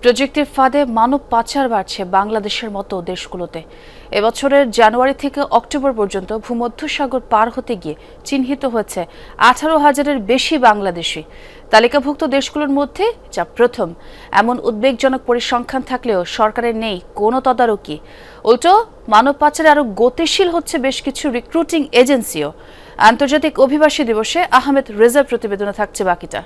প্রযুক্তির ফাঁদে মানব পাচার বাড়ছে বাংলাদেশের মতো দেশগুলোতে। এবছরের জানুয়ারি থেকে অক্টোবর পর্যন্ত ভূমধ্যসাগর পার হতে গিয়ে চিহ্নিত হয়েছে 18,000-এর বেশি বাংলাদেশি। তালিকাভুক্ত দেশগুলোর মধ্যে যা প্রথম। এমন উদ্বেগজনক পরিসংখ্যান থাকলেও সরকারের নেই কোনো তদারকি। উল্টো মানব পাচারে আরও গতিশীল হচ্ছে বেশ কিছু রিক্রুটিং এজেন্সিও। আন্তর্জাতিক অভিবাসী দিবসে আহমেদ রেজার প্রতিবেদনে থাকছে বাকিটা।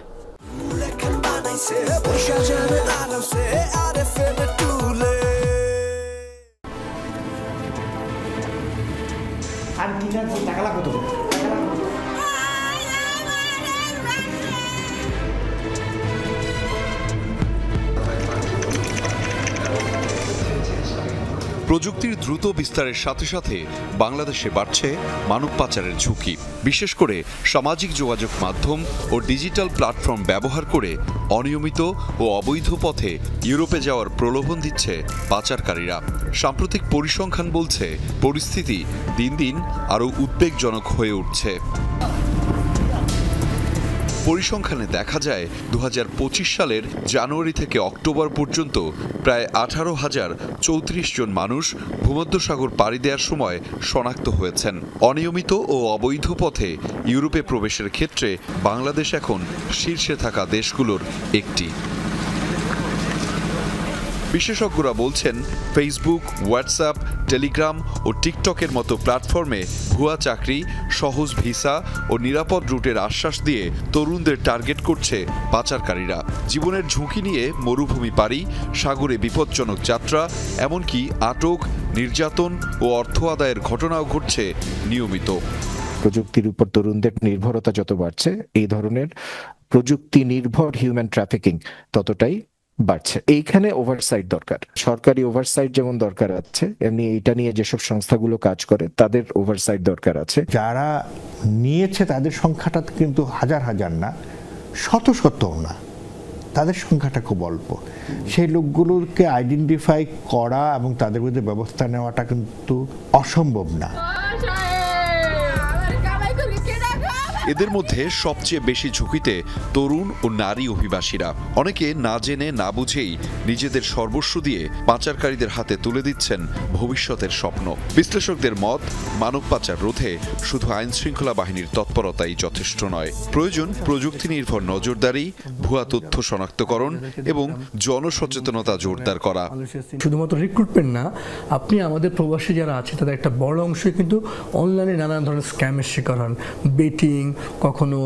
প্রযুক্তির দ্রুত বিস্তারের সাথে সাথে বাংলাদেশে বাড়ছে মানব পাচারের ঝুঁকি। বিশেষ করে সামাজিক যোগাযোগ মাধ্যম ও ডিজিটাল প্ল্যাটফর্ম ব্যবহার করে অনিয়মিত ও অবৈধ পথে ইউরোপে যাওয়ার প্রলোভন দিচ্ছে পাচারকারীরা। সাম্প্রতিক পরিসংখ্যান বলছে পরিস্থিতি দিন দিন আরও উদ্বেগজনক হয়ে উঠছে। পরিসংখ্যানে দেখা যায় 2025 সালের জানুয়ারি থেকে অক্টোবর পর্যন্ত প্রায় 18,034 জন মানুষ ভূমধ্যসাগর পাড়ি দেওয়ার সময় শনাক্ত হয়েছেন। অনিয়মিত ও অবৈধ পথে ইউরোপে প্রবেশের ক্ষেত্রে বাংলাদেশ এখন শীর্ষে থাকা দেশগুলোর একটি। বিশেষজ্ঞরা বলছেন ফেসবুক, হোয়াটসঅ্যাপ, টেলিগ্রাম ও টিকটকের মতো প্ল্যাটফর্মে ভুয়া চাকরি, সহজ ভিসা ও নিরাপদ রুটের আশ্বাস দিয়ে তরুণদের টার্গেট করছে পাচারকারীরা। জীবনের ঝুঁকি নিয়ে মরুভূমি পাড়ি, সাগরে বিপজ্জনক যাত্রা, এমনকি আটক, নির্যাতন ও অর্থ আদায়ের ঘটনাও ঘটছে নিয়মিত। প্রযুক্তির উপর তরুণদের নির্ভরতা যত বাড়ছে, এই ধরনের প্রযুক্তি নির্ভর হিউম্যান ট্রাফিকিং ততটাই বাড়ছে। এইখানে ওভারসাইট দরকার। সরকারি ওভারসাইট যেমন দরকার আছে, এমনি এইটা নিয়ে যেসব সংস্থাগুলো কাজ করে তাদের ওভারসাইট দরকার আছে। যারা নিয়েছে তাদের সংখ্যাটা কিন্তু হাজার হাজার না, শত শতও না, তাদের সংখ্যাটা খুব অল্প। সেই লোকগুলোকে আইডেন্টিফাই করা এবং তাদের বিরুদ্ধে ব্যবস্থা নেওয়াটা কিন্তু অসম্ভব না। এদের মধ্যে সবচেয়ে বেশি ঝুঁকিতে তরুণ ও নারী অভিবাসীরা। অনেকে না জেনে না বুঝেই নিজেদের সর্বস্ব দিয়ে পাচারকারীদের হাতে তুলে দিচ্ছেন ভবিষ্যতের স্বপ্ন। বিশ্লেষকদের মত, মানব পাচার রোধে শুধু আইন শৃঙ্খলা বাহিনীর তৎপরতাই যথেষ্ট নয়। প্রয়োজন প্রযুক্তি নির্ভর নজরদারি, ভুয়া তথ্য শনাক্তকরণ এবং জনসচেতনতা জোরদার করা। শুধুমাত্র রিক্রুটমেন্ট না, আপনি আমাদের প্রবাসী যারা আছে তাদের একটা বড় অংশই কিন্তু অনলাইনে নানান ধরনের স্ক্যামের শিকার হন। বেটিং, কখনো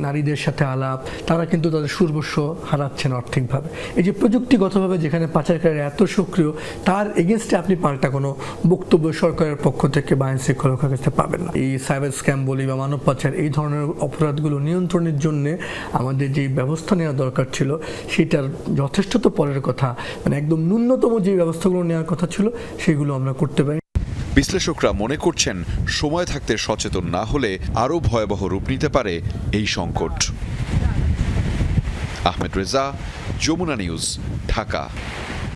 নারীদের সাথে আলাপ, তারা কিন্তু তাদের সর্বস্ব হারাচ্ছেন আর্থিকভাবে। এই যে প্রযুক্তিগতভাবে যেখানে পাচারকারীরা এত সক্রিয়, তার এগেনস্টে আপনি পাল্টা কোনো বক্তব্য সরকারের পক্ষ থেকে বা আইন শৃঙ্খলার কাছে পাবেন না। এই সাইবার স্ক্যাম বলি বা মানব পাচার, এই ধরনের অপরাধগুলো নিয়ন্ত্রণের জন্য আমাদের যে ব্যবস্থা নেওয়া দরকার ছিল সেটার যথেষ্ট তো পরের কথা, একদম ন্যূনতম যে ব্যবস্থাগুলো নেওয়ার কথা ছিল সেগুলো আমরা করতে পারি। বিশ্লেষকরা মনে করছেন সময় থাকতে সচেতন না হলে আরও ভয়াবহ রূপ নিতে পারে এই সংকট। আহমেদ রেজা, যমুনা নিউজ, ঢাকা।